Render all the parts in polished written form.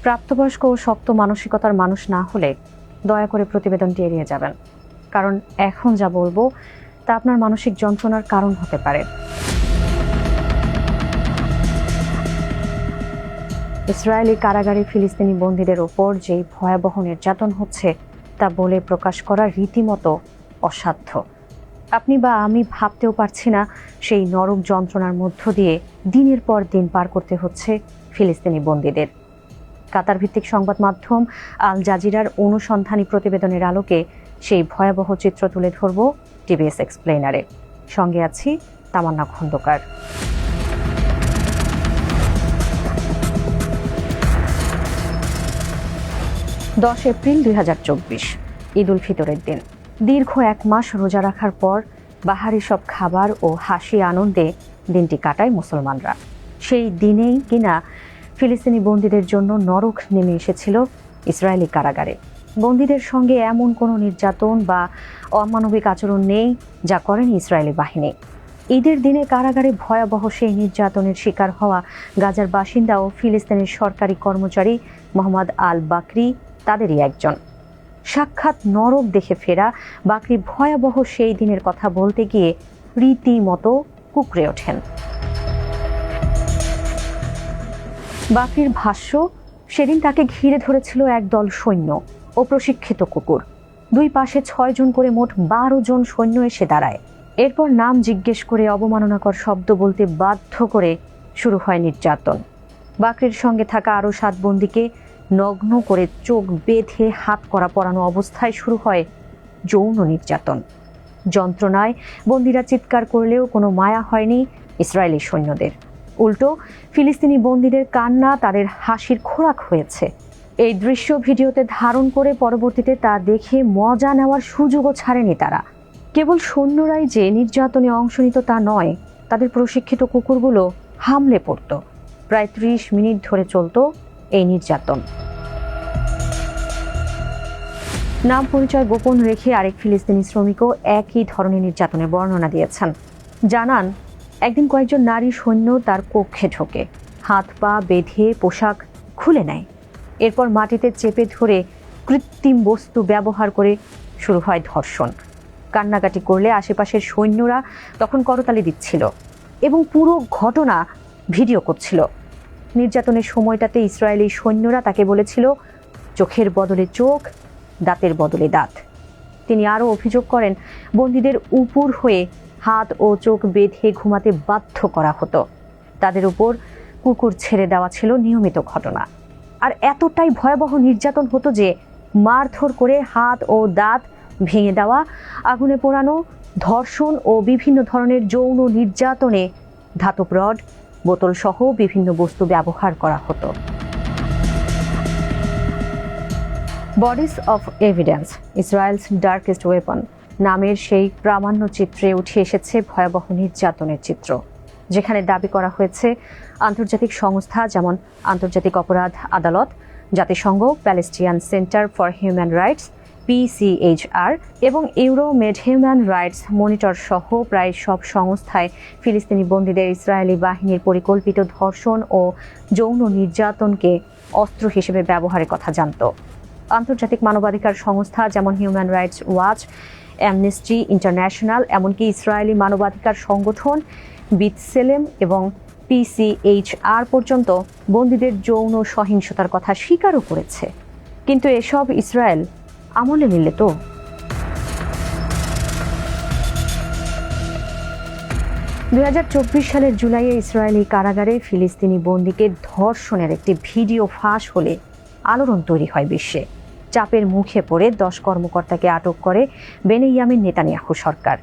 প্রাপ্তবয়স্ক ও শক্ত মানসিকতার মানুষ না হলে দয়া করে প্রতিবেদনটি এড়িয়ে যাবেন, কারণ এখন যা বলবো তা আপনার মানসিক যন্ত্রণার কারণ হতে পারে। ইসরায়েলি কারাগারে ফিলিস্তিনি বন্দীদের ওপর যেই ভয়াবহ নির্যাতন হচ্ছে তা বলে প্রকাশ করা রীতিমতো অসাধ্য। আপনি বা আমি ভাবতেও পারছি না সেই নরক যন্ত্রণার মধ্য দিয়ে দিনের পর দিন পার করতে হচ্ছে ফিলিস্তিনি বন্দীদের। কাতার ভিত্তিক সংবাদ মাধ্যম আল জাজিরার অনুসন্ধানী প্রতিবেদনের আলোকে সেই ভয়াবহ চিত্র তুলে ধরব টিভিএস এক্সপ্লেইনারে। সঙ্গে আছি তামান্না খন্দকার। 10 এপ্রিল 2024, ঈদ উল ফিতরের দিন। দীর্ঘ 1 মাস রোজা রাখার পর বাহারি সব খাবার ও হাসি আনন্দে দিনটি কাটায় মুসলমানরা। সেই দিনেই কিনা ফিলিস্তিনি বন্দীদের জন্য নরক নেমে এসেছিল ইসরায়েলি কারাগারে। বন্দীদের সঙ্গে এমন কোনো নির্যাতন বা অমানবিক আচরণ নেই যা করেনি ইসরায়েলি বাহিনী। ঈদের দিনে কারাগারে ভয়াবহ সেই নির্যাতনের শিকার হওয়া গাজার বাসিন্দা ও ফিলিস্তিনের সরকারি কর্মচারী মোহাম্মদ আল বাকরি তাদেরই একজন। সাক্ষাৎ নরক দেখে ফেরা বাকরি ভয়াবহ সেই দিনের কথা বলতে গিয়ে রীতিমতো কুঁকড়ে ওঠেন। বাকরির ভাষ্য, সেদিন তাকে ঘিরে ধরেছিল একদল সৈন্য ও প্রশিক্ষিত কুকুর। 2 পাশে 6 জন করে মোট 12 জন সৈন্য এসে দাঁড়ায়। এরপর নাম জিজ্ঞেস করে অবমাননাকর শব্দ বলতে বাধ্য করে শুরু হয় নির্যাতন। বাকরির সঙ্গে থাকা আরও 7 বন্দীকে নগ্ন করে চোখ বেঁধে হাত করা পরানো অবস্থায় শুরু হয় যৌন নির্যাতন। যন্ত্রণায় বন্দীরা চিৎকার করলেও কোনো মায়া হয়নি ইসরায়েলি সৈন্যদের। উল্টো ফিলিস্তিনি বন্দীদের কান্না তাদের হাসির খোরাক হয়েছে। এই দৃশ্য ভিডিওতে ধারণ করে পরবর্তীতে তা দেখে মজা নেওয়ার সুযোগও ছাড়েনি তারা। কেবল সৈন্যরাই যে নির্যাতনে অংশ নিত তা নয়, তাদের প্রশিক্ষিত কুকুরগুলো হামলে পড়ত। প্রায় 30 মিনিট ধরে চলত এই নির্যাতন। নাম পরিচয় গোপন রেখে আরেক ফিলিস্তিনি শ্রমিকও একই ধরনের নির্যাতনের বর্ণনা দিয়েছেন। জানান, একদিন কয়েকজন নারী সৈন্য তার কক্ষে ঢোকে, হাত পা বেঁধে পোশাক খুলে নেয়। এরপর মাটিতে চেপে ধরে কৃত্রিম বস্তু ব্যবহার করে শুরু হয় ধর্ষণ। কান্নাকাটি করলে আশেপাশের সৈন্যরা তখন করতালি দিচ্ছিল এবং পুরো ঘটনা ভিডিও করছিল। নির্যাতনের সময়টাতে ইসরায়েলি সৈন্যরা তাকে বলেছিল, চোখের বদলে চোখ, দাঁতের বদলে দাঁত। তিনি আরও অভিযোগ করেন, বন্দীদের উপর হয়ে হাত ও চোখ বেঁধে ঘুমাতে বাধ্য করা হতো। তাদের উপর কুকুর ছেড়ে দেওয়া ছিল নিয়মিত ঘটনা। আর এতটাই ভয়াবহ নির্যাতন হতো যে মারধর করে হাত ও দাঁত ভেঙে দেওয়া, আগুনে পোড়ানো, ধর্ষণ ও বিভিন্ন ধরনের যৌন নির্যাতনে ধাতব রড, বোতল সহ বিভিন্ন বস্তু ব্যবহার করা হতো। Bodies of evidence, Israel's darkest weapon নামের সেই প্রামাণ্য চিত্রে উঠে এসেছে ভয়াবহ নির্যাতনের চিত্র, যেখানে দাবি করা হয়েছে আন্তর্জাতিক সংস্থা যেমন আন্তর্জাতিক অপরাধ আদালত, জাতিসংঘ, Palestinian centre for human rights PCHR এবং ইউরোমেড হিউম্যান রাইটস মনিটর সহ প্রায় সব সংস্থায় ফিলিস্তিনি বন্দীদের ইসরায়েলি বাহিনীর পরিকল্পিত ধর্ষণ ও যৌন নির্যাতনকে অস্ত্র হিসেবে ব্যবহারের কথা জানত। আন্তর্জাতিক মানবাধিকার সংস্থা যেমন human rights watch, amnesty international, এমনকি ইসরায়েলি মানবাধিকার সংগঠন বিতসেলেম এবং PCHR পর্যন্ত বন্দীদের যৌন সহিংসতার কথা স্বীকারও করেছে। কিন্তু এসব ইসরায়েল আমলে নিলে তো। 2024 সালের জুলাইয়ে ইসরায়েলি কারাগারে ফিলিস্তিনি বন্দীকে ধর্ষণের একটি ভিডিও ফাঁস হলে আলোড়ন তৈরি হয় বিশ্বে। চাপের মুখে পড়ে 10 কর্মকর্তাকে আটক করে বেনিয়ামিন নেতানিয়াহু সরকার।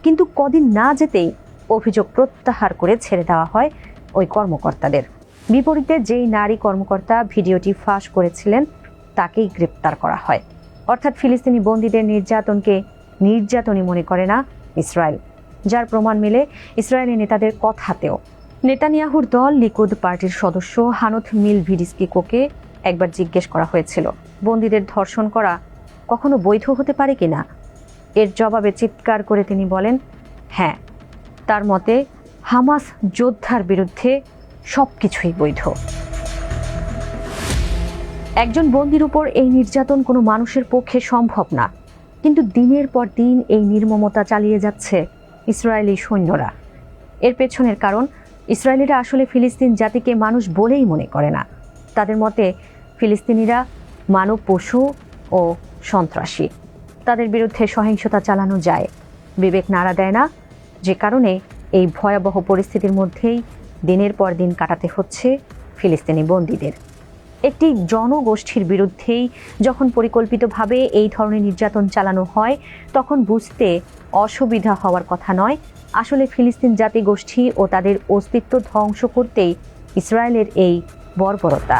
কিন্তু কদিন না যেতেই অভিযোগ প্রত্যাহার করে ছেড়ে দেওয়া হয় ওই কর্মকর্তাদের। বিপরীতে যেই নারী কর্মকর্তা ভিডিওটি ফাঁস করেছিলেন তাকেই গ্রেপ্তার করা হয়। অর্থাৎ ফিলিস্তিনি বন্দীদের নির্যাতনকে নির্যাতনই মনে করে না ইসরায়েল, যার প্রমাণ মেলে ইসরায়েলি নেতাদের কথাতেও। নেতানিয়াহুর দল লিকুদ পার্টির সদস্য হানোথ মিলভিডিস্কিকোকে একবার জিজ্ঞেস করা হয়েছিল, বন্দীদের ধর্ষণ করা কখনো বৈধ হতে পারে কিনা। এর জবাবে চিৎকার করে তিনি বলেন, হ্যাঁ, তার মতে হামাস যোদ্ধার বিরুদ্ধে সবকিছুই বৈধ। একজন বন্দীর উপর এই নির্যাতন কোনো মানুষের পক্ষে সম্ভব না, কিন্তু দিনের পর দিন এই নির্মমতা চালিয়ে যাচ্ছে ইসরায়েলি সৈন্যরা। এর পেছনের কারণ, ইসরায়েলিরা আসলে ফিলিস্তিন জাতিকে মানুষ বলেই মনে করে না। তাদের মতে ফিলিস্তিনিরা মানব পশু ও সন্ত্রাসী। তাদের বিরুদ্ধে সহিংসতা চালানো যায়, বিবেক নাড়া দেয় না, যে কারণে এই ভয়াবহ পরিস্থিতির মধ্যেই দিনের পর দিন কাটাতে হচ্ছে ফিলিস্তিনি বন্দীদের। একটি জনগোষ্ঠীর বিরুদ্ধেই যখন পরিকল্পিতভাবে এই ধরনের নির্যাতন চালানো হয়, তখন বুঝতে অসুবিধা হওয়ার কথা নয়, আসলে ফিলিস্তিন জাতিগোষ্ঠী ও তাদের অস্তিত্ব ধ্বংস করতেই ইসরায়েলের এই বর্বরতা।